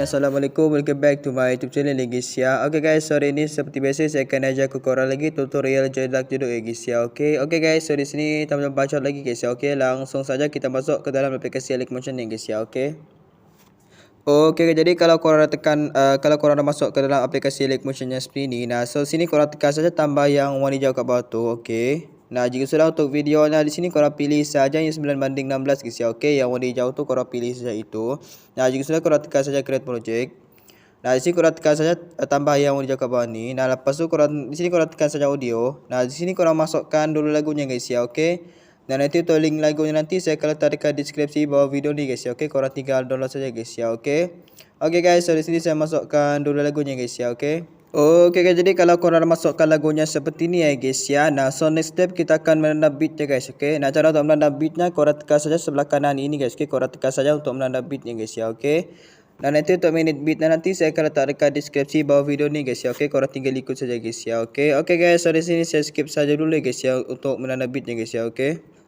Assalamualaikum, welcome back to my YouTube channel ya guys ya. Oke guys, sore ini seperti biasa saya akan ajak ke korang lagi tutorial jedak jeduk ya guys ya. Oke guys, so di sini tanpa bacot lagi guys ya. Langsung saja kita masuk ke dalam aplikasi Elecmotion ya guys ya. Oke, jadi kalau korang tekan kalau korang dah masuk ke dalam aplikasi Elecmotionnya seperti ini. Nah, so sini korang tekan saja tambah yang warna hijau kat bawah tu. Okey. Nah, jika sudah untuk video di sini korang pilih saja yang 9:16 guys ya. Okey, yang warna hijau tu korang pilih saja itu. Nah, jika sudah korang tekan saja create project. Nah, di sini korang tekan saja tambah yang warna hijau kat bawah ni. Nah, lepas tu korang di sini korang tekan saja audio. Nah, di sini korang masukkan dulu lagunya guys ya. Okey. Dan nanti untuk link lagunya nanti saya akan letak dekat deskripsi bawah video ni guys ya. Okey, korang tinggal download saja guys ya. Okey guys, so di sini saya masukkan dulu lagunya guys ya. Oke guys, jadi kalau korang masukkan lagunya seperti ni ya guys ya. Nah, so next step kita akan menanam beatnya guys. Nah, cara untuk menanam beatnya korang tekan saja sebelah kanan ini guys. Korang tekan saja untuk menanam beatnya guys ya. Dan nanti untuk minute beatnya nanti saya akan letak dekat deskripsi bawah video ni guys ya. Korang tinggal ikut saja guys ya. Oke guys, so di sini saya skip saja dulu guys ya untuk menanam beatnya guys ya.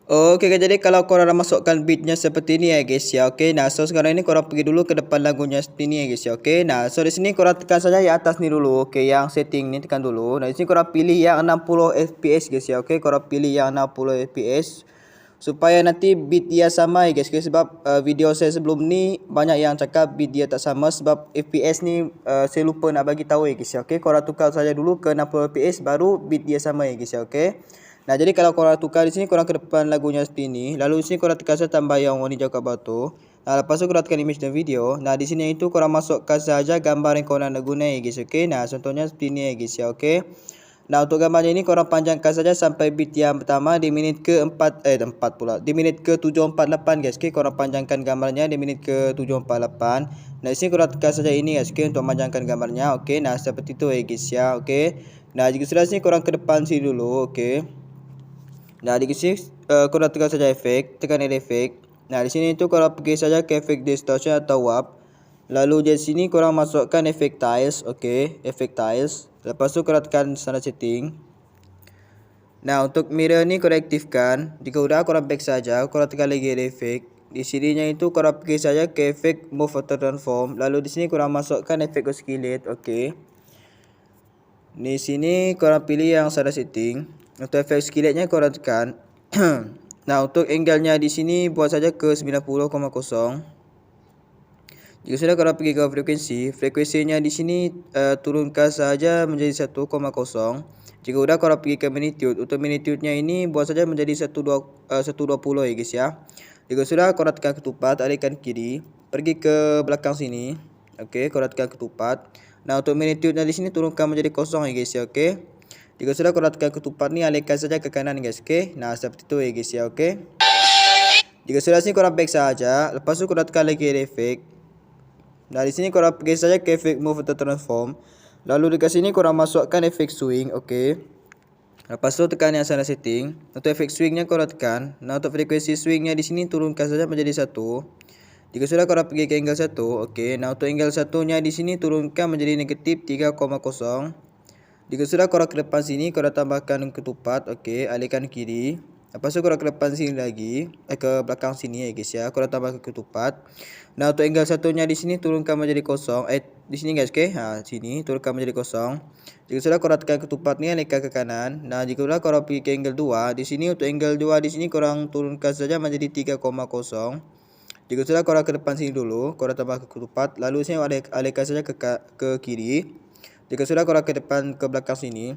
Oke, jadi kalau korang masukkan beatnya seperti ini ya guys ya. Nah, so sekarang ini korang pergi dulu ke depan lagunya seperti ini ya guys ya. Nah, so di sini korang tekan saja yang atas ni dulu. Yang setting ni tekan dulu. Nah, di sini korang pilih yang 60 fps guys ya. Korang pilih yang 60 fps supaya nanti beat dia sama ya guys. Sebab video saya sebelum ni banyak yang cakap beat dia tak sama sebab fps ni saya lupa nak bagi tahu ya guys ya. Korang tukar saja dulu ke 60 fps baru beat dia sama ya guys ya. Nah, jadi kalau korang tukar di sini korang ke depan lagunya seperti ini. Lalu di sini korang tekan saja tambah yang warna hijau kat bawah. Nah, lepas tu korang tekan image dan video. Nah, di sini itu korang masukkan saja gambar yang korang nak guna ya guys. Nah, contohnya seperti ini ya guys ya. Nah, untuk gambarnya ini korang panjangkan saja sampai beat yang pertama di minit ke 4 pula. Di minit ke 748 guys. Korang panjangkan gambarnya di minit ke 748. Nah, di sini korang tekan saja ini guys. Untuk panjangkan gambarnya. Nah, seperti itu ya guys ya. Nah, jika sudah sini korang ke depan sini dulu. Nah, di sini korang tekan saja efek, tekan efek. Nah, di sini itu korang pergi saja ke efek distortion atau warp. Lalu di sini korang masukkan efek tiles, efek tiles. Lepas tu korang tekan standard setting. Nah, untuk mirror ni korang aktifkan. Jika sudah korang back saja, korang tekan lagi efek. Di sininya itu korang pergi saja ke efek move auto transform. Lalu di sini korang masukkan efek oscillate, Di sini korang pilih yang standard setting. Untuk efek skilletnya korang tekan. Nah, untuk angle-nya di sini buat saja ke 90,0. Jika sudah korang pergi ke frekuensinya di sini turunkan saja menjadi 1,0. Jika sudah korang pergi ke magnitude, untuk magnitude-nya ini buat saja menjadi 120 ya guys ya. Jika sudah korang tekan ketupat, alihkan kiri, pergi ke belakang sini. Korang tekan ketupat. Nah, untuk magnitude-nya di sini turunkan menjadi 0 ya guys ya. Jika sudah korang tekan ketupat ni, alihkan saja ke kanan guys. Nah, seperti itu ya guys ya. Jika sudah sini korang back saja. Lepas tu korang tekan lagi efek. Nah, di sini korang pergi saja ke efek move atau transform. Lalu dekat sini korang masukkan efek swing. Lepas tu tekan yang sana setting. Untuk efek swingnya korang tekan. Nah, untuk frekuensi swingnya di sini turunkan saja menjadi 1. Jika sudah korang pergi ke angle 1. Nah, untuk angle 1-nya di sini turunkan menjadi negatif 3,0. Jika sudah korang ke depan sini, korang tambahkan ketupat. Alihkan kiri. Lepas tu korang ke depan sini lagi. Ke belakang sini ya guys ya. Korang tambahkan ketupat. Nah, untuk angle satunya di sini turunkan menjadi 0. Di sini guys. Sini turunkan menjadi 0. Jika sudah korang tekan ketupat ni, alihkan ke kanan. Nah, jika sudah korang pergi ke angle 2. Di sini untuk angle 2 di sini korang turunkan saja menjadi 3,0. Jika sudah korang ke depan sini dulu, korang tambahkan ketupat. Lalu sini alihkan saja ke kiri. Jika sudah korang ke depan ke belakang sini,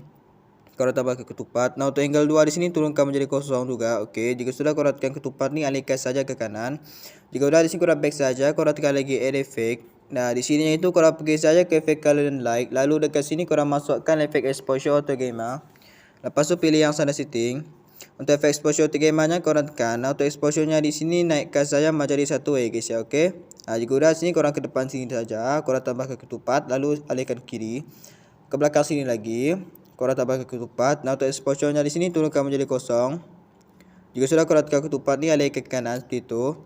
korang tambah ke ketupat. Nah, untuk angle 2 di sini turunkan menjadi 0 juga. Jika sudah korang tekan ketupat ni, alihkan saja ke kanan. Jika sudah di sini korang back saja, korang tekan lagi add effect. Nah, di sini itu korang pergi saja ke efek color and light. Lalu dekat sini korang masukkan efek exposure auto gamma. Lepas tu pilih yang standard setting. Untuk efek exposure auto gamma-nya korang tekan. Nah, untuk exposure-nya di sini naikkan saja menjadi 1 ya guys ya. Jika sudah sini korang ke depan sini saja, korang tambah ke ketupat, lalu alihkan kiri. Ke belakang sini lagi, korang tambah ke ketupat. Nah, untuk exposure-nya di sini turunkan menjadi 0. Jika sudah korang tekan ketupat ni, alihkan ke kanan seperti itu.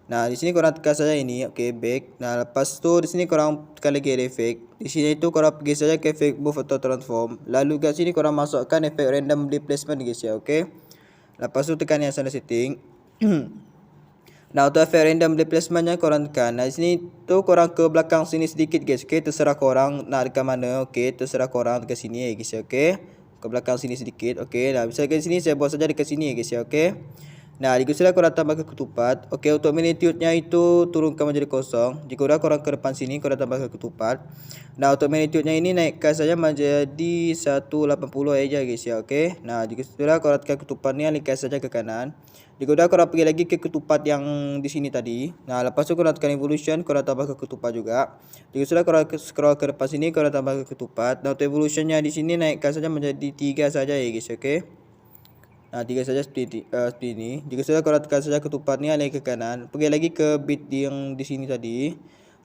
Nah, di sini korang tekan saja ini, back. Nah, lepas tu di sini korang tekan lagi efek. Di sini itu korang pergi saja ke efek move atau transform. Lalu kat sini korang masukkan efek random replacement guys ya. Lepas tu tekan yang standard setting. Nah, untuk efek random replacementnya korang tekan. Nah, di sini tu korang ke belakang sini sedikit guys. Okay, terserah korang nak dekat mana. Okay, terserah korang dekat sini ya guys. Okay, ke belakang sini sedikit. Okay, nah bisa dekat sini saya buat saja dekat sini ya guys ya. Okay. Nah, jika sudah korang tambah ke ketupat. Okay, untuk magnitude-nya itu turunkan menjadi kosong. Jika sudah korang ke depan sini korang tambah ke ketupat. Nah, untuk magnitude-nya ini naikkan saja menjadi 180 aja guys ya. Okay. Nah, jika sudah korang tekan ketupat ni alihkan saja ke kanan. Jika sudah korang pergi lagi ke ketupat yang di sini tadi. Nah, lepas tu korang tekan evolution, korang tambah ke ketupat juga. Jika sudah korang scroll ke depan sini, korang tambah ke ketupat. Nah, untuk evolutionnya di sini naikkan saja menjadi 3 saja ya guys, okay. Nah, 3 saja seperti ini. Jika sudah korang tekan saja ketupat ni alih ke kanan. Pergi lagi ke bit yang di sini tadi.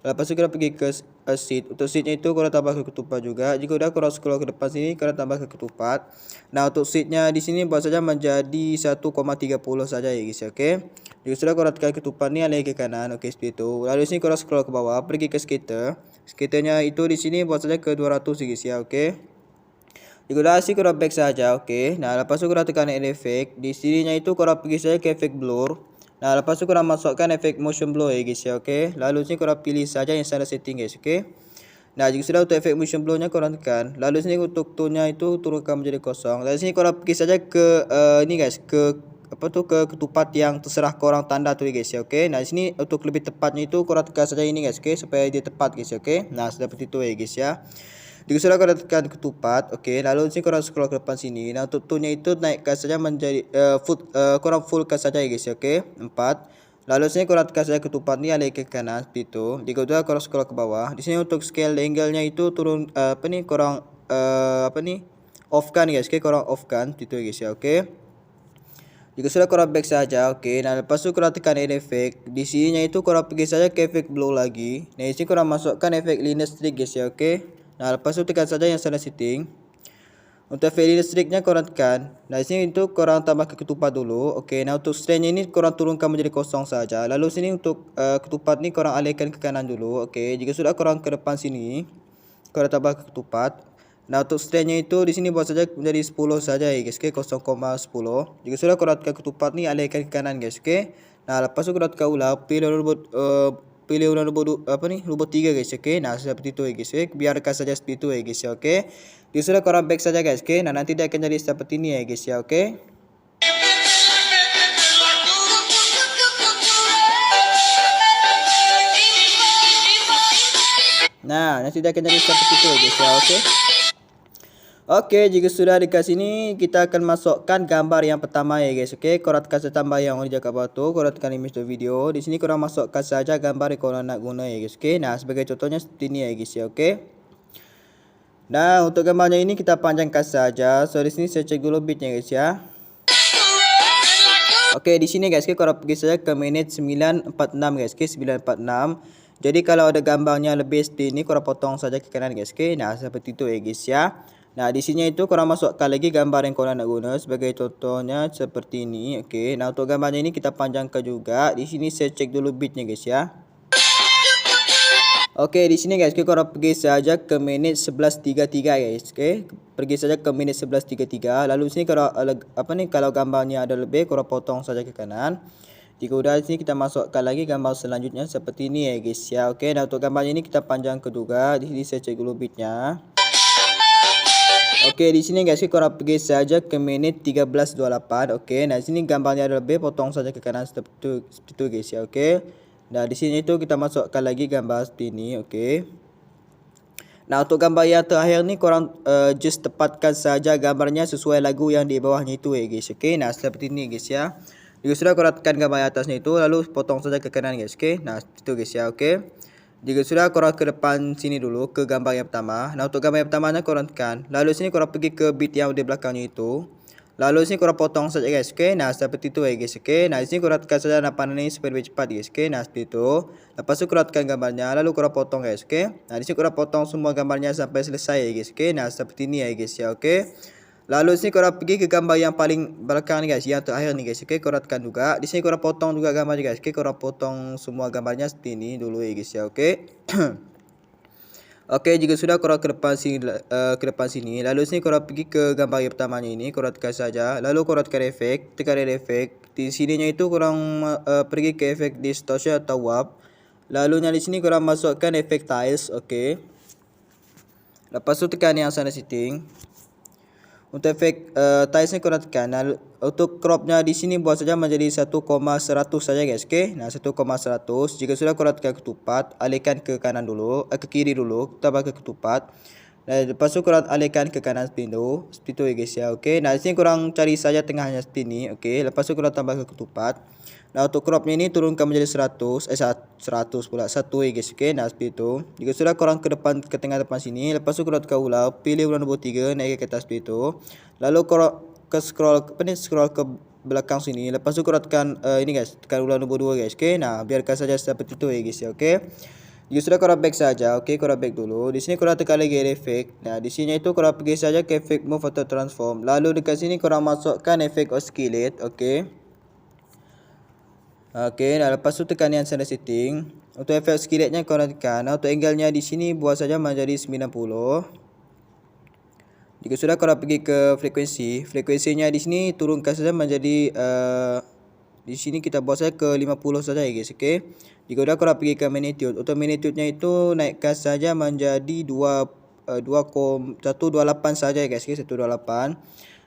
Lepas tu korang pergi ke seed. Untuk seednya itu korang tambah ke ketupat juga. Jika sudah korang scroll ke depan sini, korang tambah ke ketupat. Nah, untuk seednya di sini buat saja menjadi 1,30 saja ya guys, okay. Jika sudah korang tekan ketupat ni alih ke kanan, okay, seperti itu. Lalu sini korang scroll ke bawah, pergi ke scatter. Scatternya itu di sini buat saja ke 200 ya guys ya, okay. Jika dah asyik korang back saja, okey. Nah, lepas tu korang tekan add effect. Di sininya itu korang pergi saja ke efek blur. Nah, lepas tu korang masukkan efek motion blur ya guys ya, okey. Lalu sini korang pilih saja yang standard setting guys, okey. Nah, jika sudah untuk efek motion blur-nya korang tekan. Lalu sini untuk tone-nya itu turunkan menjadi kosong. Lalu sini korang pergi saja ke ni guys, ke apa tu, ke ketupat yang terserah korang tanda tu guys ya, okey. Nah, di sini untuk lebih tepatnya itu korang tekan saja ini guys, okey, supaya dia tepat guys, okey. Nah, seperti itu ya guys ya. Jika sudah korang tekan ketupat, okey, lalu sini korang scroll ke depan sini. Nah, untuk tone-nya itu naikkan saja menjadi korang fullkan saja ya guys, okey. 4. Lalu sini korang tekan saja ketupat ni alih ke kanan seperti itu. Jika sudah korang scroll ke bawah. Di sini untuk scale angle-nya itu turun apa ni, korang off-kan guys, okey, korang off-kan seperti itu guys ya, okey. Jika sudah korang back saja, okey. Nah, lepas tu korang tekan add effect. Di sininya itu korang pergi saja ke efek blur lagi. Nah, di sini korang masukkan efek linear streak guys ya, okey. Nah, lepas tu tekan saja yang standard setting. Untuk efek linear streak-nya korang tekan. Nah, di sini itu korang tambah ke ketupat dulu. Okey, nah untuk strength-nya ini korang turunkan menjadi kosong saja. Lalu sini untuk ketupat ni korang alihkan ke kanan dulu. Okey, jika sudah korang ke depan sini, korang tambah ke ketupat. Nah, untuk strength-nya itu di sini buat saja menjadi 10 saja ya guys, okey, 0,10. Jika sudah korang tekan ketupat ni alihkan ke kanan guys, okey. Nah, lepas tu korang tekan ulang, pilih ulang nombor 3 guys, okey. Nah, seperti itu ya guys, okey. Biarkan saja seperti itu ya guys ya, okey. Jika sudah korang back saja guys, okey. Nah, nanti dia akan jadi seperti ini ya guys ya, okey. Nah, nanti dia akan jadi seperti itu ya guys ya, okey. Okey, jika sudah dekat sini, kita akan masukkan gambar yang pertama ya guys, okey. Korang tekan tambah yang orang kat bawah tu, korang tekan image to video. Di sini korang masukkan saja gambar yang korang nak guna ya guys, okey. Nah, sebagai contohnya seperti ini ya guys ya, okey. Nah, untuk gambarnya ini kita panjangkan saja. So, di sini saya cek dulu bitnya guys ya. Okey, di sini guys, korang pergi saja ke minit 946 guys, okey, 946. Jadi kalau ada gambarnya lebih seperti ini, korang potong saja ke kanan guys, okey. Nah, seperti itu ya guys ya. Nah, di sini itu korang masukkan lagi gambar yang korang nak guna, sebagai contohnya seperti ini, okey. Nah, untuk gambarnya ini kita panjangkan juga. Di sini saya cek dulu bitnya guys ya. Okey, di sini guys, korang pergi saja ke minit 11.33 guys, okey. Pergi saja ke minit 11.33. Lalu sini kalau kalau gambarnya ada lebih, korang potong saja ke kanan. Jika sudah, di sini kita masukkan lagi gambar selanjutnya seperti ini ya guys ya. Okey, nah untuk gambarnya ini kita panjangkan juga. Di sini saya cek dulu bitnya. Okey, di sini guys, korang pergi saja ke minit 13.28. Okey, nah di sini gambarnya ada lebih, potong saja ke kanan seperti itu guys ya. Okey. Nah, di sini itu kita masukkan lagi gambar seperti ini, okey. Nah, untuk gambar yang terakhir ni korang just tepatkan saja gambarnya sesuai lagu yang di bawahnya itu ya guys, okey. Nah, seperti ini guys ya. Jika sudah korang tekan gambar yang atasnya itu, lalu potong saja ke kanan guys, okey. Nah, itu guys ya, okey. Jika sudah, korang ke depan sini dulu ke gambar yang pertama. Nah, untuk gambar yang pertamanya korang tekan. Lalu sini korang pergi ke bit yang di belakangnya itu. Lalu sini korang potong saja guys, okey. Nah, seperti itu ya guys, okey. Nah, di sini korang tekan saja panel ini supaya lebih cepat guys, okey. Nah, seperti itu. Lepas tu korang tekan gambarnya, lalu korang potong guys, okey. Nah, di sini korang potong semua gambarnya sampai selesai ya guys, okey. Nah, seperti ini ya guys ya, okey. Lalu sini korang pergi ke gambar yang paling belakang ni guys, yang terakhir ni guys, okey. Korang tekan juga. Di sini korang potong juga gambarnya guys, okey. Korang potong semua gambarnya seperti ini dulu ya guys ya, okey. Okey, jika sudah korang ke depan sini, lalu sini korang pergi ke gambar yang pertamanya ini, korang tekan saja. Lalu korang tekan efek, tekan efek. Di sininya itu korang pergi ke efek distortion atau warp. Lalu di sini korang masukkan efek tiles, okey. Lepas tu tekan yang sana setting. Untuk efek tiles ni korang tekan. Untuk cropnya di sini buat saja menjadi 1,100 saja guys, okey. Nah, 1,100. Jika sudah korang tekan ketupat, alihkan ke kanan dulu, ke kiri dulu, tambah ke ketupat. Dan lepas tu korang alihkan ke kanan seperti itu ya guys ya, okey. Nah, di sini korang cari saja tengahnya seperti ini, okey. Lepas tu korang tambah ke ketupat. Nah, untuk cropnya ini turunkan menjadi 100 pula 1 ya guys, okey. Nah, seperti itu. Jika sudah korang ke depan, ke tengah depan sini, lepas tu korang tekan ulang, pilih ulang nombor 3, naik ke atas seperti itu. Lalu korang scroll ke belakang sini. Lepas tu korang tekan ini guys, tekan ulang nombor 2 guys, okey. Nah, biarkan saja seperti itu ya guys ya, okey. Jika sudah korang back saja, okey, korang back dulu. Di sini korang tekan lagi efek. Nah, di sini itu korang pergi saja ke efek move atau transform. Lalu dekat sini korang masukkan efek oscillate, okey. Okey, nah lepas tu tekan yang sana setting. Untuk efek oscillate-nya korang tekan. Untuk angle-nya di sini buat saja menjadi 90. Jika sudah korang pergi ke frekuensinya di sini turunkan saja menjadi di sini kita buat saja ke 50 saja ya guys, okey. Jika sudah korang pergi ke magnitude, untuk magnitude-nya itu naikkan saja menjadi 128 saja ya guys, okey, 128.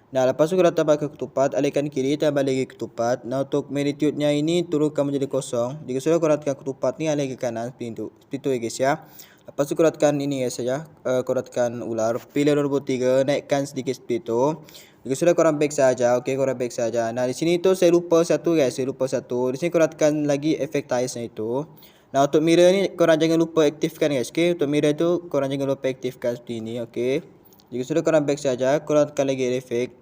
Nah, lepas tu korang tambah ke ketupat, alihkan kiri, tambah lagi ketupat. Nah, untuk magnitude-nya ini turunkan menjadi 0. Jika sudah korang tekan ketupat ni, alih ke kanan seperti itu ya guys ya. Lepas tu korang tekan ini guys saja, korang tekan ular, pilih nombor 3, naikkan sedikit seperti itu. Jika sudah korang back saja, okey, korang back saja. Nah, di sini tu saya lupa satu guys, Di sini korang tekan lagi efek tiles-nya itu. Nah, untuk mirror ni korang jangan lupa aktifkan guys, okey. Untuk mirror tu korang jangan lupa aktifkan seperti ini, okey. Jika sudah korang back saja, korang tekan lagi efek.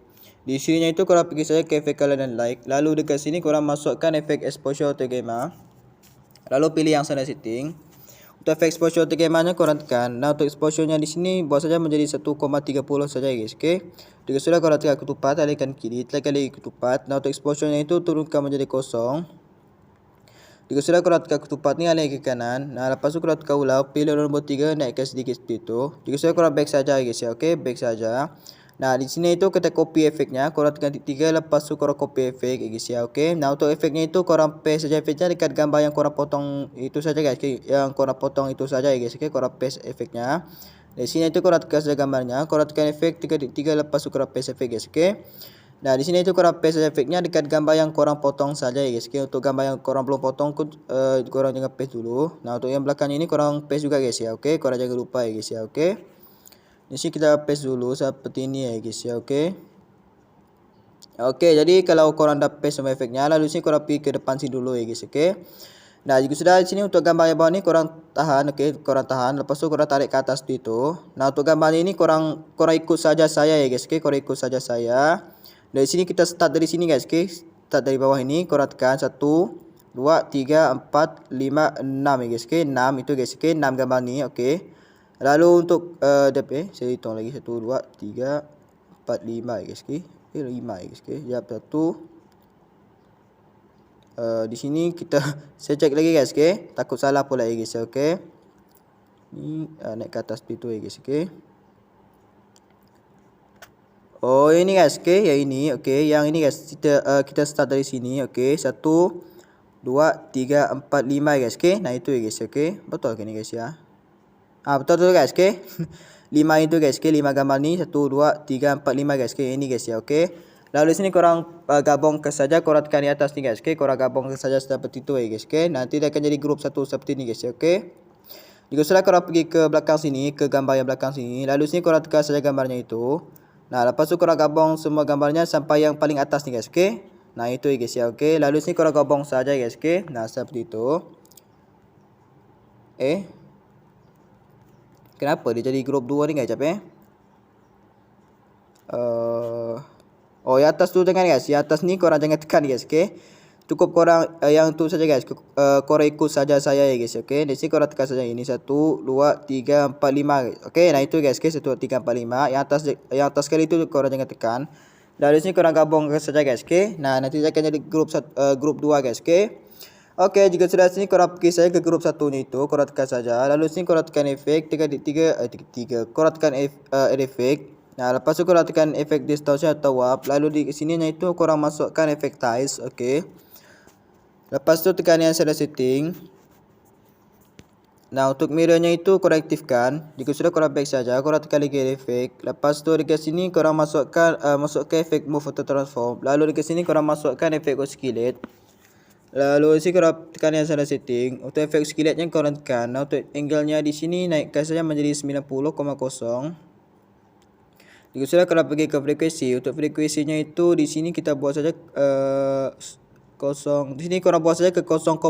Di sininya itu korang pergi saja ke efek color dan light. Lalu dekat sini korang masukkan efek exposure auto gamma. Lalu pilih yang sana setting. Untuk efek exposure auto gamma-nya korang tekan. Nah, untuk exposure-nya di sini buat saja menjadi 1,30 saja guys, okey. Jika sudah korang tekan ketupat, alihkan kiri, tekan lagi ketupat. Nah, untuk exposure-nya itu turunkan menjadi 0. Jika sudah korang tekan ketupat ni, alih ke kanan. Nah, lepas tu korang tekan ulang, pilih nombor 3, naikkan sedikit seperti itu. Jika sudah korang back saja guys ya, okey, back saja. Nah, di sini itu kita copy efeknya, korang tekan titik 3, lepas tu korang copy efek guys ya, okey. Nah, untuk efeknya itu korang paste saja efeknya dekat gambar yang korang potong itu saja guys, okay? Yang korang potong itu saja ya guys, okey, korang paste efeknya. Di sini itu korang tekan saja gambarnya, korang tekan efek tekan titik 3, lepas tu korang paste efek guys, okey. Nah, di sini itu korang paste efeknya dekat gambar yang korang potong saja ya guys, okay? Untuk gambar yang korang belum potong korang jangan paste dulu. Nah, untuk yang belakangnya ini korang paste juga guys ya, okey. Korang jangan lupa ya guys ya, okey. Di sini kita paste dulu seperti ini ya guys ya, okey. Okey, jadi kalau korang dah paste semua efeknya, lalu sini korang pergi ke depan sini dulu ya guys, okey. Nah, jika sudah di sini untuk gambar yang bawah ni korang tahan, okey, korang tahan. Lepas tu korang tarik ke atas seperti itu. Nah, untuk gambar ini korang ikut saja saya ya guys, okey. Korang ikut saja saya. Dari sini kita start dari sini guys, okey. Start dari bawah ini, korang tekan 1 2 3 4 5 6 ya guys, okey. 6 itu guys, okey. 6 gambar ni, okey. Lalu untuk saya hitung lagi 1 2 3 4 5 ya guys, okey. 5 ya guys, okey. Jap 1 di sini kita saya cek lagi guys, okey. Takut salah pula ya guys, okey. Ni naik ke atas itu ya guys, okey. Oh, ini guys, okey. Yang ini, okey. Yang ini guys, kita start dari sini, okey. 1 2 3 4 5 guys, okey. Nah, itu ya guys, okey. Betul ke ni guys ya? Betul guys, okey. 5 itu guys, okey. 5 gambar ni 1 2 3 4 5 guys, okey. Ini guys ya, okey. Lalu di sini korang gabungkan saja, korang tekan di atas ni guys, okey. Korang gabungkan saja seperti itu ya guys, okey. Nanti dia akan jadi grup satu seperti ni guys ya, okey. Jika sudah korang pergi ke belakang sini, ke gambar yang belakang sini, lalu sini korang tekan saja gambarnya itu. Nah, lepas tu korang gabung semua gambarnya sampai yang paling atas ni guys, okey. Nah, itu ya guys ya, okey. Lalu sini korang gabung saja guys, okey. Nah, seperti itu. Kenapa dia jadi grup 2 ni guys, jap Oh, yang atas tu jangan guys. Yang atas ni korang jangan tekan guys, okey. Cukup korang yang tu saja guys. Korang ikut saja saya ya guys, okey. Di sini korang tekan saja ini 1 2 3 4 5. Okey, nah itu guys, okey. 1 2 3 4 5. Yang atas sekali itu korang jangan tekan. Dan di sini korang gabung saja guys, okey. Nah, nanti akan jadi grup 2 guys, okey. Oke, jika sudah sini korang pergi saja ke grup satunya itu, korang tekan saja. Lalu sini korang tekan efek, korang tekan efek. Nah, lepas tu korang tekan efek distortion atau warp. Lalu di sini itu korang masukkan efek tiles, oke. Lepas tu tekan yang shadow setting. Nah, untuk mirrornya itu korang aktifkan. Jika sudah korang back saja, korang tekan lagi efek. Lepas tu dekat sini korang masukkan efek move auto transform. Lalu dekat sini korang masukkan efek skillet. Lalu sini korang tekan yang sana setting. Untuk efek skilletnya korang tekan. Nah, untuk angle-nya di sini naikkan saja menjadi 90,0. Jika sudah korang pergi ke frekuensi. Untuk frekuensinya itu di sini kita buat saja di sini korang buat saja ke 0,80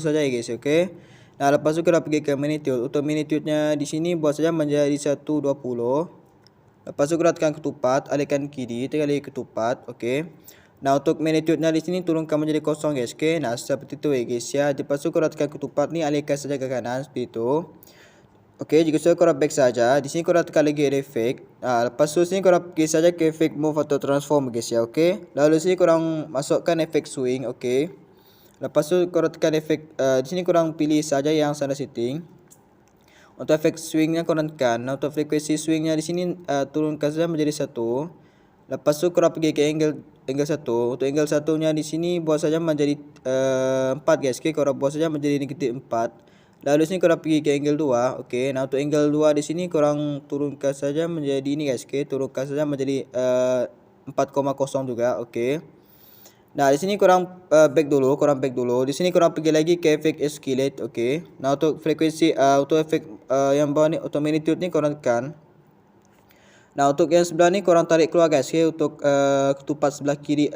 saja ya guys, okey. Nah, lepas tu korang pergi ke magnitude. Untuk magnitude-nya di sini buat saja menjadi 120. Lepas tu korang tekan ketupat, alihkan kiri, tekan lagi ketupat, okey. Nah, untuk magnitude-nya di sini turunkan menjadi 0 guys, okey. Nah, seperti itu ya guys ya. Lepas tu korang tekan ketupat ni, alihkan saja ke kanan seperti itu. Okey, jika sudah korang back saja, di sini korang tekan lagi efek. Lepas tu sini korang pergi saja ke efek move atau transform guys ya, okey. Lalu sini korang masukkan efek swing, okey. Lepas tu korang tekan efek di sini korang pilih saja yang sana setting. Untuk efek swingnya korang tekan. Nah, untuk frekuensi swingnya di sini turunkan saja menjadi 1. Lepas tu korang pergi ke angle 1. Untuk angle satunya di sini buat saja menjadi 4 guys, okey. Korang buat saja menjadi negatif 4. Lalu sini korang pergi ke angle 2, okey. Nah, untuk angle 2 di sini korang turunkan saja menjadi ini guys, okey. Turunkan saja menjadi 4,0 juga, okey. Nah, di sini korang back dulu, Di sini korang pergi lagi ke efek skillet, okey. Nah, untuk frekuensi untuk efek yang bawah ni, untuk magnitude ni korang tekan. Nah, untuk yang sebelah ni korang tarik keluar guys, okey. Untuk ketupat sebelah kiri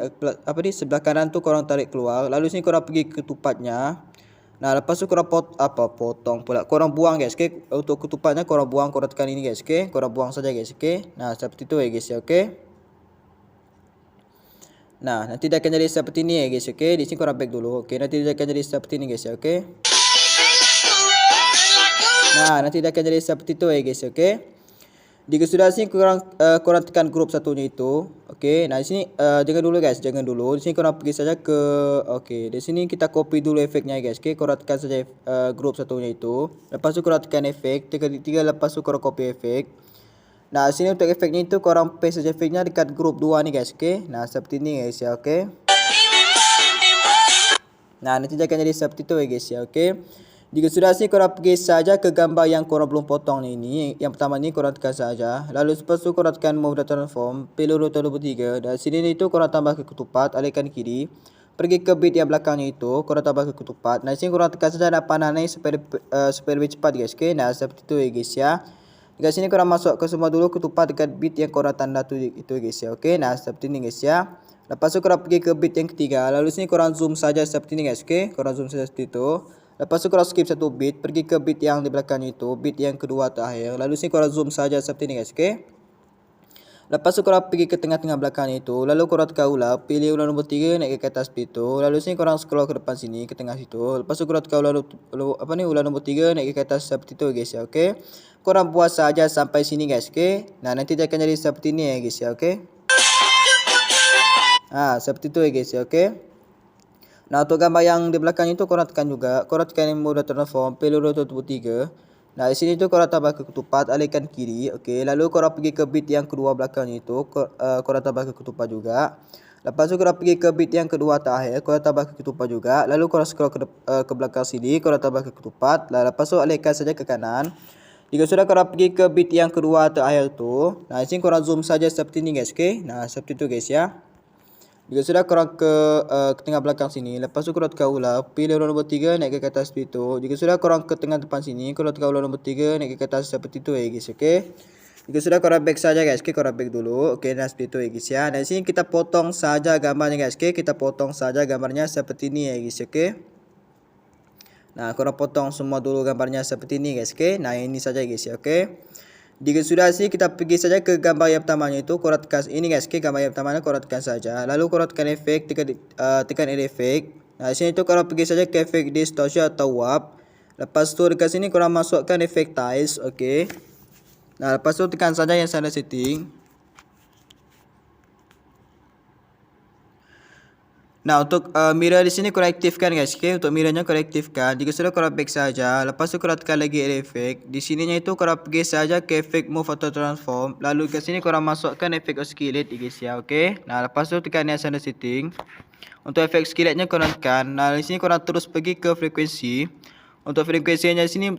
sebelah kanan tu korang tarik keluar. Lalu sini korang pergi ke ketupatnya. Nah, lepas tu korang potong pula. Korang buang guys, okey. Untuk ketupatnya korang buang, korang tekan ini guys, okey. Korang buang saja guys, okey. Nah, seperti tu ya guys ya, okey. Nah, nanti dia akan jadi seperti ni ya guys, okey. Di sini korang back dulu, okey. Nanti dia akan jadi seperti ni guys ya, okey. Nah, nanti dia akan jadi seperti tu ya guys, okey. Jika sudah sini korang tekan grup satunya itu, okey. Nah, di sini jangan dulu guys, jangan dulu. Di sini korang pergi saja ke okey. Di sini kita copy dulu efeknya guys, okey. Korang tekan saja grup satunya itu. Lepas tu korang tekan efek, tekan 3, lepas tu korang copy efek. Nah, sini untuk efeknya itu korang paste saja efeknya dekat grup 2 ni guys, okey. Nah, seperti ni guys ya, okey. Nah, nanti dia akan jadi seperti tu ya guys ya, okey. Jika sudah sini korang pergi saja ke gambar yang korang belum potong ni. Yang pertama ni korang tekan saja. Lalu lepas tu korang tekan move data transform, pilih rotor 23. Dan sini itu korang tambah ke ketupat, alihkan kiri. Pergi ke bit yang belakangnya itu, korang tambah ke ketupat. Nah, sini korang tekan saja dan panah ni supaya lebih cepat guys, okey. Nah, seperti tu ya guys ya. Dekat sini korang masuk ke semua dulu ketupat dekat bit yang korang tanda tu itu guys ya, okey. Nah, seperti ni guys ya. Lepas tu korang pergi ke bit yang ketiga. Lalu sini korang zoom saja seperti ni guys, okey. Korang zoom saja seperti itu. Lepas tu korang skip satu bit, pergi ke bit yang di belakangnya itu, bit yang kedua terakhir. Lalu sini korang zoom saja seperti ni guys, okey. Lepas tu korang pergi ke tengah-tengah belakangnya itu. Lalu korang tekan ular, pilih ular nombor 3 naik ke atas seperti itu. Lalu sini korang scroll ke depan sini, ke tengah situ. Lepas tu korang tekan ular nombor 3 naik ke atas seperti itu guys ya, okey. Korang buat saja sampai sini guys, okey. Nah, nanti dia akan jadi seperti ni ya guys ya, okey. Seperti itu ya guys ya, okey. Nah, untuk gambar yang di belakang itu korang tekan juga. Korang tekan mode transform, pilih rotor 23. Nah, di sini tu korang tambah ke ketupat, alihkan kiri, okey. Lalu korang pergi ke bit yang kedua belakangnya itu, korang tambah ke ketupat juga. Lepas tu korang pergi ke bit yang kedua terakhir, korang tambah ke ketupat juga. Lalu korang scroll ke belakang sini, korang tambah ke ketupat. Lepas tu alihkan saja ke kanan. Jika sudah korang pergi ke bit yang kedua terakhir tu, nah, di sini korang zoom saja seperti ni guys, okey. Nah, seperti tu guys ya. Jika sudah korang ke tengah belakang sini, lepas tu korang tekan ular, pilih ular nombor 3 naik ke atas seperti itu. Jika sudah korang ke tengah depan sini, korang tekan ular nombor 3 naik ke atas seperti itu ya guys, okey. Jika sudah korang back saja guys, okey, korang back dulu. Okey, nah seperti itu ya guys ya. Dan sini kita potong saja gambarnya guys, okey. Kita potong saja gambarnya seperti ini ya guys, okey. Nah, korang potong semua dulu gambarnya seperti ini guys, okey. Nah, ini saja guys ya, okey. Jika sudah sih kita pergi saja ke gambar yang pertamanya itu, korang tekan ini guys, okey. Gambar yang pertamanya korang tekan saja. Lalu korang tekan efek, tekan efek. Nah, di sini tu korang pergi saja ke efek distortion atau warp. Lepas tu dekat sini korang masukkan efek tiles, okey. Nah, lepas tu tekan saja yang sana setting. Nah, untuk mirror di sini korang aktifkan guys, okay? Untuk mirrornya korang aktifkan. Jika sudah korang back saja, lepas tu korang tekan lagi add effect. Di sininya itu korang pergi saja ke effect move auto transform. Lalu ke sini korang masukkan effect oscillate guys ya, okay? Nah, lepas tu tekan yang sana setting. Untuk efek skilletnya korang tekan. Nah, di sini korang terus pergi ke frekuensi. Untuk frekuensinya di sini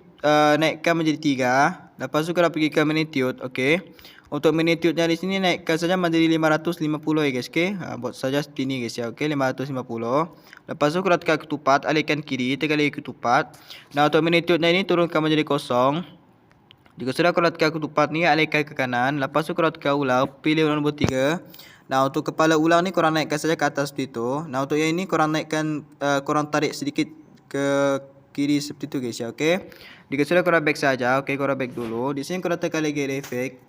naikkan menjadi 3. Lepas tu korang pergi ke magnitude, okey. Untuk magnitude-nya di sini naikkan saja menjadi 550 ya guys, okey. Buat saja seperti ini guys ya, okey, 550. Lepas tu korang tekan ketupat, alihkan kiri, tekan lagi ketupat. Nah, untuk magnitude-nya ini turunkan menjadi 0. Jika sudah korang tekan ketupat ni, alihkan ke kanan. Lepas tu korang tekan ulang, pilih ulang nombor 3. Nah, untuk kepala ulang ni korang naikkan saja ke atas seperti itu. Nah, untuk yang ini korang naikkan, korang tarik sedikit ke kiri seperti itu guys ya, okey. Jika sudah korang back saja, okey, korang back dulu. Di sini korang tekan lagi efek.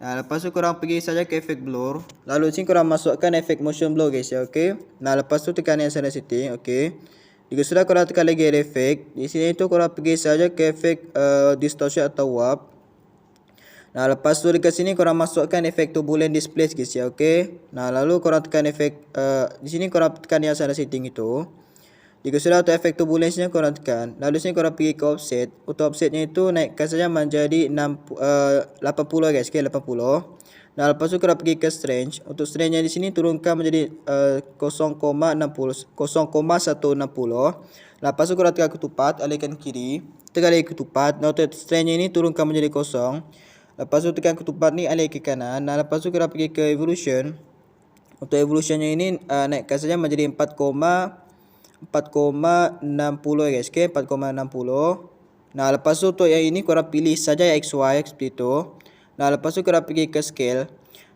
Nah, lepas tu korang pergi saja ke efek blur. Lalu di sini korang masukkan efek motion blur guys ya, okey. Nah, lepas tu tekan yang sana setting, okey. Jika sudah korang tekan lagi efek, di sini itu korang pergi saja ke efek distortion atau warp. Nah, lepas tu dekat sini korang masukkan efek turbulent displace guys ya, okey. Nah, lalu korang tekan efek di sini korang tekan yang sana setting itu. Jika sudah untuk efek turbulence-nya korang tekan. Lalu sini korang pergi ke offset. Untuk offset-nya itu naikkan saja menjadi 80 guys, okey, 80. Nah, lepas tu korang pergi ke strange. Untuk strange-nya di sini turunkan menjadi 0,160. Lepas tu korang tekan ketupat, alihkan kiri. Tekan lagi ketupat. Nah, untuk strange-nya ini turunkan menjadi 0. Lepas tu tekan ketupat ni alih ke kanan. Nah, lepas tu kita pergi ke evolution. Untuk evolutionnya ini naikkan saja menjadi 4,60 guys, okey, 4,60. Nah, lepas tu untuk yang ini korang pilih saja XY seperti itu. Nah, lepas tu korang pergi ke scale.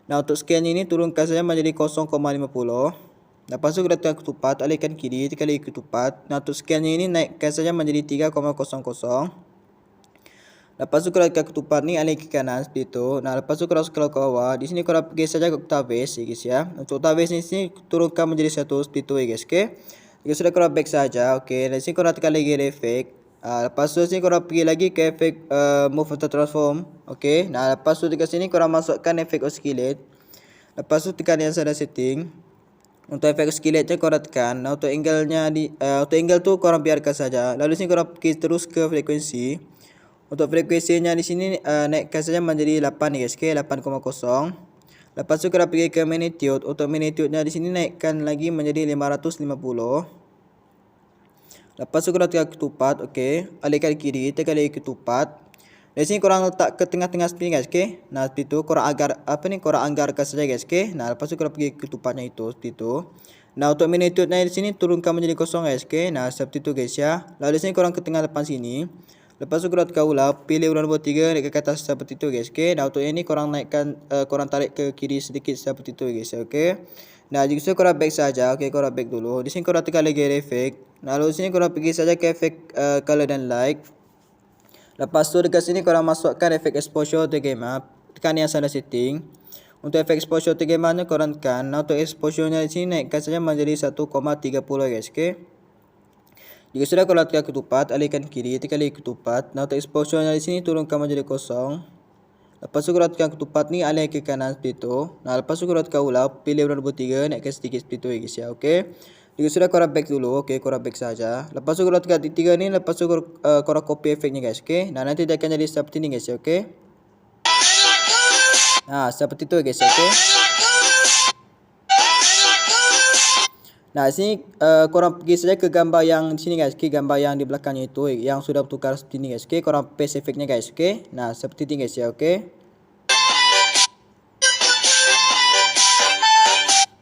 Nah, untuk scale ini turunkan saja menjadi 0,50. Lepas tu kita tekan ketupat, alihkan kiri, tekan lagi ketupat. Nah, untuk scale-nya ini naikkan saja menjadi 3,00. Lepas tu korang tekan ketupat ni alih ke kanan seperti itu. Nah, lepas tu korang scroll ke bawah. Di sini korang pergi saja ke octave ya guys ya. Untuk octave ni sini turunkan menjadi 1 seperti itu ya guys, okey. Jika sudah korang back saja, okey. Dan sini korang tekan lagi efek. Lepas tu sini korang pergi lagi ke efek move auto transform, okey. Nah, lepas tu dekat sini korang masukkan efek oscillate. Lepas tu tekan yang sana setting. Untuk efek oscillate-nya korang tekan. Nah, untuk angle-nya untuk angle tu korang biarkan saja. Lalu sini korang pergi terus ke frekuensi. Untuk frekuensinya di sini naikkan saja menjadi 8 guys, okey, 8,0. Lepas tu kita pergi ke magnitude. Untuk magnitude-nya di sini naikkan lagi menjadi 550. Lepas tu kita tekan ketupat, okey, alihkan kiri, tekan lagi ketupat. Di sini korang letak ke tengah-tengah seperti guys, okey. Nah, seperti itu korang korang anggarkan saja guys, okey. Nah, lepas tu kita pergi ke ketupatnya itu seperti itu. Nah, untuk magnitude-nya di sini turunkan menjadi 0 guys, okey. Nah, seperti itu guys ya. Lalu di sini korang ke tengah depan sini. Lepas tu korang tekan ulang, pilih ulang nombor 3, naik ke atas seperti itu guys, okey. Nah, untuk ini korang naikkan, korang tarik ke kiri sedikit seperti itu guys, okey. Nah, jika sudah korang back saja, okey, korang back dulu. Di sini korang tekan lagi efek. Lalu di sini korang pergi saja ke efek color dan light. Lepas tu dekat sini korang masukkan efek exposure to gamma. Tekan yang sana setting. Untuk efek exposure to gamma nya korang tekan. Nah, untuk exposure-nya di sini naikkan saja menjadi 1,30 guys, okey. Jika sudah korang tekan ketupat, alihkan kiri, tekan lagi ketupat. Nah, untuk exposure-nya di sini turunkan menjadi 0. Lepas tu korang tekan ketupat ni alih ke kanan seperti itu. Nah, lepas tu korang tekan ulang, pilih nombor 3, naikkan sedikit seperti itu ya guys ya, okey. Jika sudah korang back dulu, okey, korang back saja. Lepas tu korang tekan titik 3 ni, lepas tu korang copy efeknya guys, okey. Nah, nanti dia akan jadi seperti ni guys ya, okey. Nah, seperti itu guys, okey. Nah, sini korang pergi saja ke gambar yang di sini guys, okey, gambar yang di belakangnya itu yang sudah bertukar seperti ini guys, okey. Korang paste efeknya guys, okey. Nah, seperti ini guys ya, okey.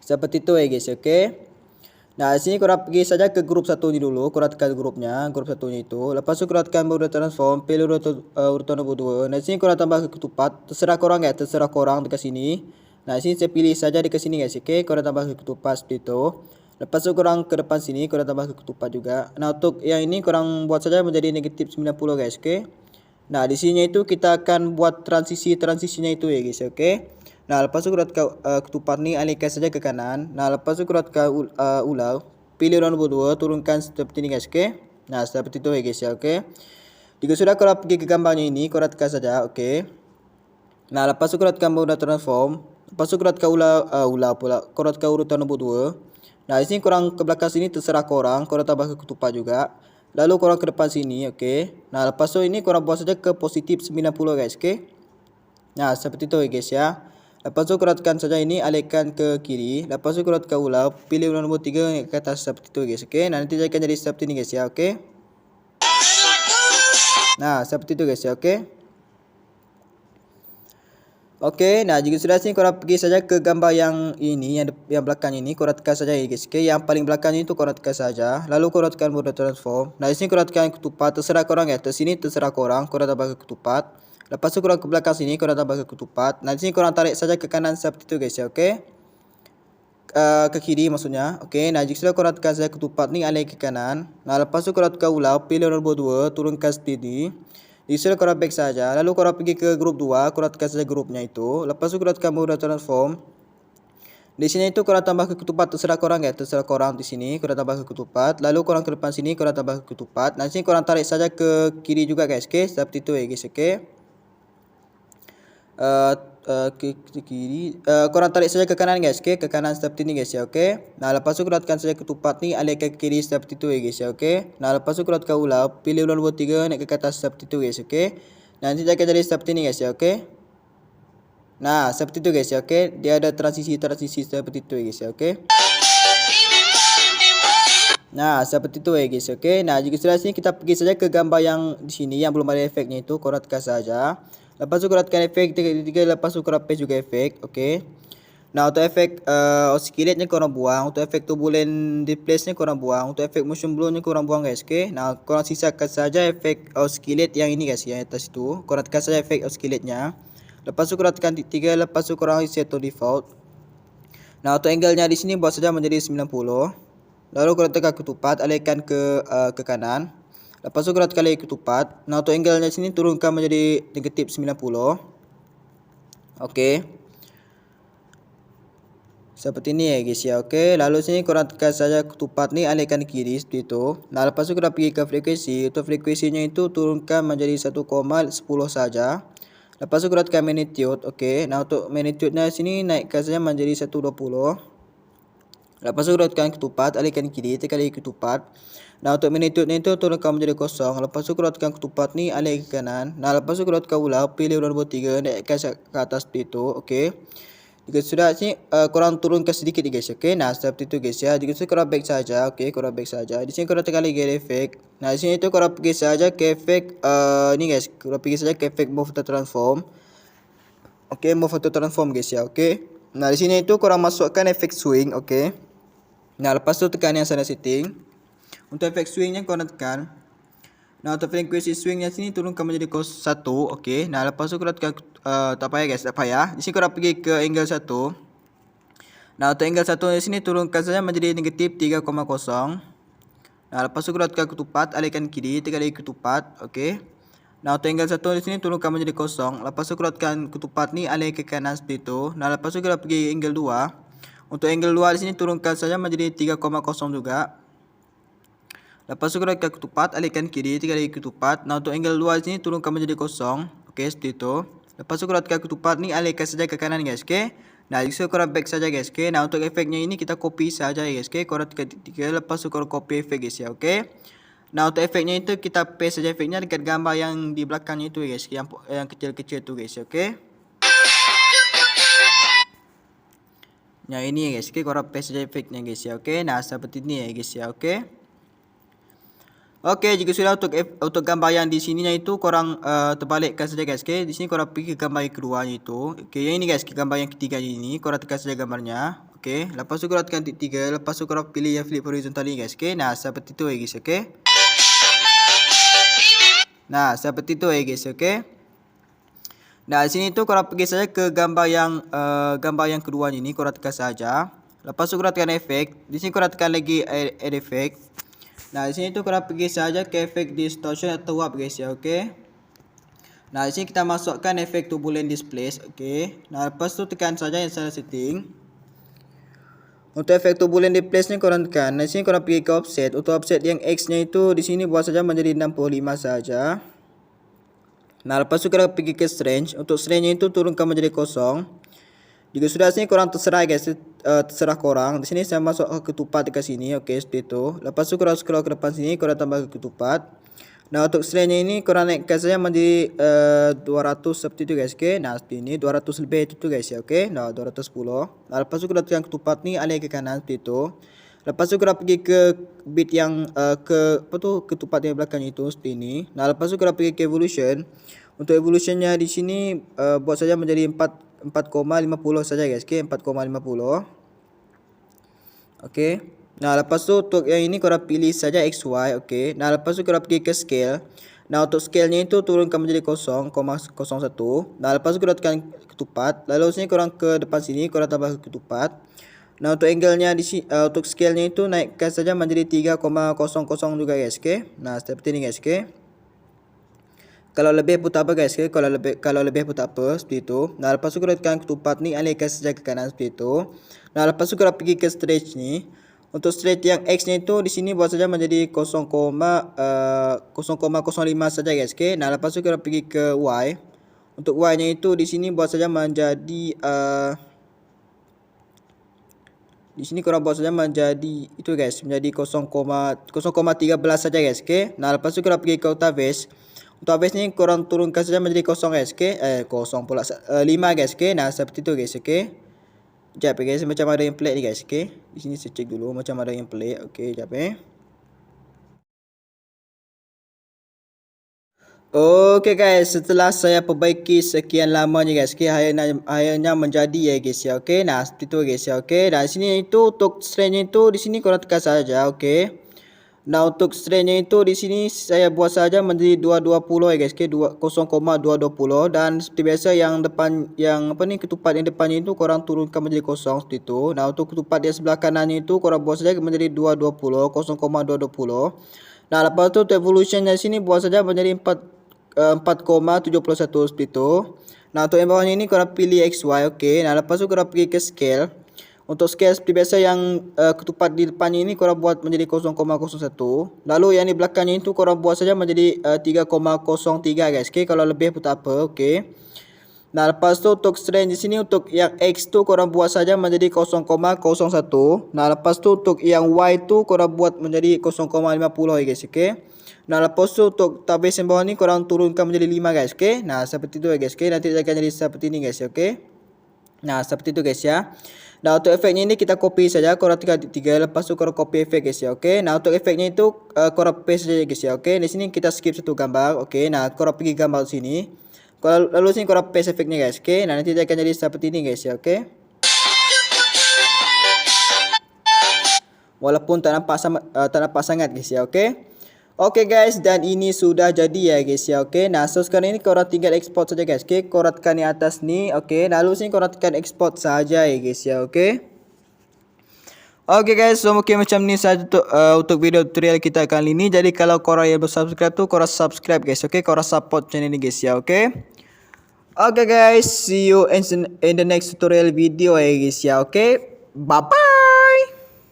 Seperti itu ya guys, okey. Nah, di sini korang pergi saja ke grup 1 ni dulu, korang tekan grupnya, grup 1 nya itu. Lepas tu korang tekan mode transform, pilih urutan nombor 2. Nah, di sini korang tambah ke ketupat, terserah korang guys, terserah korang dekat sini. Nah, di sini saya pilih saja dekat sini guys, okey. Korang tambah ke ketupat seperti itu. Lepas tu korang ke depan sini, korang tambah ke ketupat juga. Nah, untuk yang ini korang buat saja menjadi negatif 90 guys, okey. Nah, di sini itu kita akan buat transisinya itu ya guys, okey. Nah, lepas tu korang tekan ketupat ni alihkan saja ke kanan. Nah, lepas tu korang tekan ulang, pilih nombor 2, turunkan seperti ini guys, okey. Nah, seperti itu ya guys ya, okey. Jika sudah korang pergi ke gambarnya ini, korang tekan saja, okey. Nah, lepas tu korang tekan mode transform. Lepas tu korang tekan ulang pula. Korang tekan urutan nombor 2. Nah, di sini korang ke belakang sini terserah korang tambah ke ketupat juga. Lalu korang ke depan sini, okey. Nah, lepas tu ini korang buat saja ke positif 90 guys, okey. Nah, seperti itu guys ya. Lepas tu korang tekan saja ini, alihkan ke kiri. Lepas tu korang tekan ulang, pilih ulang nombor 3 ke atas seperti itu guys, okey. Nah, nanti akan jadi seperti ini guys ya, okey. Nah, seperti itu guys ya, okey. Okey, nah jika sudah sini korang pergi saja ke gambar yang ini, yang belakang ini, korang tekan saja ya guys. Okey, yang paling belakang itu korang tekan saja. Lalu korang tekan mode transform. Nah, di sini korang tekan ketupat, terserah korang ya. Sini terserah korang tambah ke ketupat. Lepas tu korang ke belakang sini, korang tambah ke ketupat. Nah, di sini korang tarik saja ke kanan seperti itu guys ya, okey. Ke kiri maksudnya. Okey, nah jika sudah korang tekan saja ketupat ni alih ke kanan. Nah, lepas tu korang tekan ulang, pilih nombor 2, turunkan speed ni. Disuruh korang back saja. Lalu korang pergi ke grup 2, korang tekan saja grupnya itu. Lepas tu korang tekan mode transform. Di sini itu korang tambah ke ketupat, terserah korang ya, terserah korang di sini korang tambah ke ketupat. Lalu korang ke depan sini korang tambah ke ketupat. Nah, sini korang tarik saja ke kiri juga guys, okey. Seperti itu ya guys, okey. Ke kiri, korang tarik saja ke kanan guys, okey, ke kanan seperti ni guys ya, okey. Nah, lepas tu korang tekan saja ketupat ni alihkan ke kiri seperti tu ya guys ya, okey. Nah, lepas tu korang tekan ulang, pilih ulang nombor 3 naik ke atas seperti tu guys, okey. Nanti dia akan jadi seperti ni guys ya, okey. Nah, seperti tu guys ya, okey. Dia ada transisi seperti tu ya guys ya, okey. Nah, seperti tu ya guys, okey. Nah, jika sudah sini kita pergi saja ke gambar yang di sini yang belum ada efeknya itu, korang tekan saja. Lepas tu korang tekan efek tiga, lepas tu korang paste juga efek, okey. Nah, untuk efek oscillate-nya korang buang, untuk efek turbulent displace-nya korang buang, untuk efek motion blur-nya korang buang guys, okey. Nah, korang sisakan saja efek oscillate yang ini guys, yang atas itu. Korang tekan saja efek oscillate-nya. Lepas tu korang tekan titik 3, lepas tu korang set to default. Nah, untuk angle-nya di sini buat saja menjadi 90. Lalu korang tekan ketupat, alihkan ke kanan. Lepas tu korang tekan lagi ketupat. Nah, untuk angle-nya sini turunkan menjadi negatif 90. Okey. Seperti ni ya guys ya, okey. Lalu sini korang tekan saja ketupat ni, alihkan kiri seperti itu. Nah, lepas tu korang pergi ke frekuensi. Untuk frekuensinya itu turunkan menjadi 1,10 saja. Lepas tu korang tekan magnitude, okey. Nah, untuk magnitude-nya sini naikkan saja menjadi 120. Lepas tu korang tekan ketupat, alihkan kiri, tekan lagi ketupat. Nah, untuk magnitude-nya itu turunkan menjadi 0. Lepas tu korang tekan ketupat ni, alih ke kanan. Nah, lepas tu korang tekan ulang, pilih ulang nombor 3, naikkan ke atas seperti itu, okey. Jika sudah sini korang turunkan sedikit guys, okey. Nah, seperti itu guys ya. Jika sudah korang back saja, okey, korang back saja. Di sini korang tekan lagi efek. Nah, di sini itu korang pergi saja ke efek ni guys. Korang pergi saja ke efek move to transform. Okey, move to transform guys ya, okey. Nah, di sini itu korang masukkan efek swing, okey. Nah, lepas tu tekan yang sana setting. Untuk efek swingnya korang tekan. Nah, untuk frekuensi swingnya sini turunkan menjadi 1, okey. Nah, lepas tu korang tekan tak payah guys, tak payah. Di sini korang pergi ke angle 1. Nah, untuk angle 1 di sini turunkan saja menjadi negatif 3,0. Nah, lepas tu korang tekan ketupat, alihkan kiri, tekan lagi ketupat, okey. Nah, untuk angle 1 di sini turunkan menjadi 0. Lepas tu korang tekan ketupat ni alih ke kanan seperti itu. Nah, lepas tu korang pergi angle 2. Untuk angle 2 di sini turunkan saja menjadi 3,0 juga. Lepas tu korang tekan ketupat, alihkan kiri, tekan lagi ketupat. Nah, untuk angle 2 di sini turunkan menjadi 0. Okey, seperti itu. Lepas tu korang tekan ketupat ni, alihkan saja ke kanan guys, okey. Nah, jika korang back saja guys, okey. Nah, untuk efeknya ini kita copy saja guys, okey. Korang tekan titik 3, lepas tu korang copy efek guys ya, okey. Nah, untuk efeknya itu kita paste saja efeknya dekat gambar yang di belakangnya itu guys, yang kecil-kecil tu guys, okey. Nah, ini guys, okey, korang paste saja efeknya guys ya, okey. Nah, seperti ni ya guys ya, okey. Okey, jika sudah untuk gambar yang di sininya itu korang terbalikkan saja guys, okey. Di sini korang pergi ke gambar yang keduanya itu. Okey, yang ini guys, gambar yang ketiga ini, korang tekan saja gambarnya. Okey, lepas tu korang tekan titik 3, lepas tu korang pilih yang flip horizontal ni guys, okey. Nah, seperti tu ya guys, okey. Nah, seperti tu ya guys, okey. Nah, di sini tu korang pergi saja ke gambar yang kedua ini, korang tekan saja. Lepas tu korang tekan efek. Di sini korang tekan lagi add effect. Nah, di sini tu korang pergi saja ke efek distortion atau warp guys ya, okey. Nah, di sini kita masukkan efek turbulent displace, okey. Nah, lepas tu tekan saja yang salah setting. Untuk efek turbulent displace ni korang tekan. Nah, di sini korang pergi ke offset. Untuk offset yang X-nya itu di sini buat saja menjadi 65 saja. Nah, lepas tu korang pergi ke strange. Untuk strange-nya itu turunkan menjadi 0. Jika sudah sini korang terserah guys, terserah korang. Di sini saya masuk ke ketupat dekat sini, okey, seperti itu. Lepas tu korang scroll ke depan sini, korang tambah ke ketupat. Nah, untuk strength ini korang naikkan saja menjadi 200 seperti itu guys, okey. Nah, seperti ini 200 lebih itu guys ya, okey. Nah, 210. Nah, lepas tu korang tekan ketupat ni alih ke kanan seperti itu. Lepas tu korang pergi ke bit yang ke apa tu, ketupat yang belakang itu seperti ini. Nah, lepas tu korang pergi ke evolution. Untuk evolutionnya di sini buat saja menjadi 4,50 saja guys, okey, 4,50. Okey. Nah, lepas tu untuk yang ini korang pilih saja XY, okey. Nah, lepas tu korang pergi ke scale. Nah, untuk scale-nya itu turunkan menjadi 0,01. Nah, lepas tu korang tekan ketupat. Lalu sini korang ke depan sini, korang tambah ketupat. Nah, untuk angle-nya di sini untuk scale-nya itu naikkan saja menjadi 3,00 juga guys, okey. Nah, seperti ini guys, okey. Kalau lebih pun tak apa guys, okay? Kalau lebih pun tak apa, seperti itu. Nah, lepas tu korang tekan ketupat ni, alihkan saja ke kanan seperti itu. Nah, lepas tu korang pergi ke stretch ni. Untuk stretch yang X ni tu di sini buat saja menjadi 0,05 saja guys, okay? Nah, lepas tu korang pergi ke Y. Untuk Y nya itu di sini buat saja menjadi di sini korang buat saja menjadi itu guys, menjadi 0,13 saja guys, okay? Nah, lepas tu korang pergi ke Octaves. Untuk habis ni korang turunkan saja menjadi 0 guys, okay? 0 pula 5 guys, okay? Nah, seperti tu guys, okay? Sekejap guys, macam ada yang pelik ni guys, okay? Di sini saya cek dulu macam ada yang pelik, okay? Sekejap Okay guys, setelah saya perbaiki sekian lamanya guys, okay, akhirnya menjadi ya guys ya, okay. Nah, seperti tu guys ya, okay. Dan sini itu untuk strength itu di sini korang tekan saja, okay. Nah, untuk strength-nya itu di sini saya buat saja menjadi 220 ya guys, okay, 0,220. Dan seperti biasa yang depan yang apa ni, ketupat yang depannya itu korang turunkan menjadi 0 seperti itu. Nah, untuk ketupat di sebelah kanannya itu korang buat saja menjadi 220, 0,220. Nah, lepas tu untuk evolution di sini buat saja menjadi 4,71 seperti itu. Nah, untuk yang bawahnya ini korang pilih XY, okey. Nah, lepas tu korang pergi ke scale. Untuk scale seperti biasa yang ketupat di depannya ini korang buat menjadi 0,01. Lalu yang di belakangnya itu korang buat saja menjadi 3,03 guys, okey. Kalau lebih pun tak apa, okey. Nah, lepas tu untuk strength di sini untuk yang X tu korang buat saja menjadi 0,01. Nah, lepas tu untuk yang Y tu korang buat menjadi 0,50 ya guys, okey. Nah, lepas tu untuk tabis yang bawah ni korang turunkan menjadi 5 guys, okey. Nah, seperti tu ya guys, okey. Nanti dia akan jadi seperti ni guys, okey. Nah, seperti tu guys ya. Nah, untuk efeknya ini kita copy saja, korang tekan titik 3, lepas tu korang copy efek guys ya, okey. Nah, untuk efeknya itu korang paste saja guys ya, okey. Di sini kita skip satu gambar, okey. Nah, korang pergi gambar sini. Lalu sini korang paste efeknya guys, okey. Nah, nanti dia akan jadi seperti ini guys ya, okey. Walaupun tak nampak sangat guys ya, okey. Okey guys, dan ini sudah jadi ya guys ya, okey. Nah, so sekarang ini korang tinggal export saja guys, okey. Korang tekan di atas ni, okey. Lalu sini korang tekan export saja ya guys ya, okey. Okey guys, so mungkin macam ni saja untuk video tutorial kita kali ini. Jadi kalau korang yang belum subscribe tu, korang subscribe guys, okey. Korang support channel ni guys ya, okey. Okay guys, see you in the next tutorial video ya guys ya, okay? Bye bye.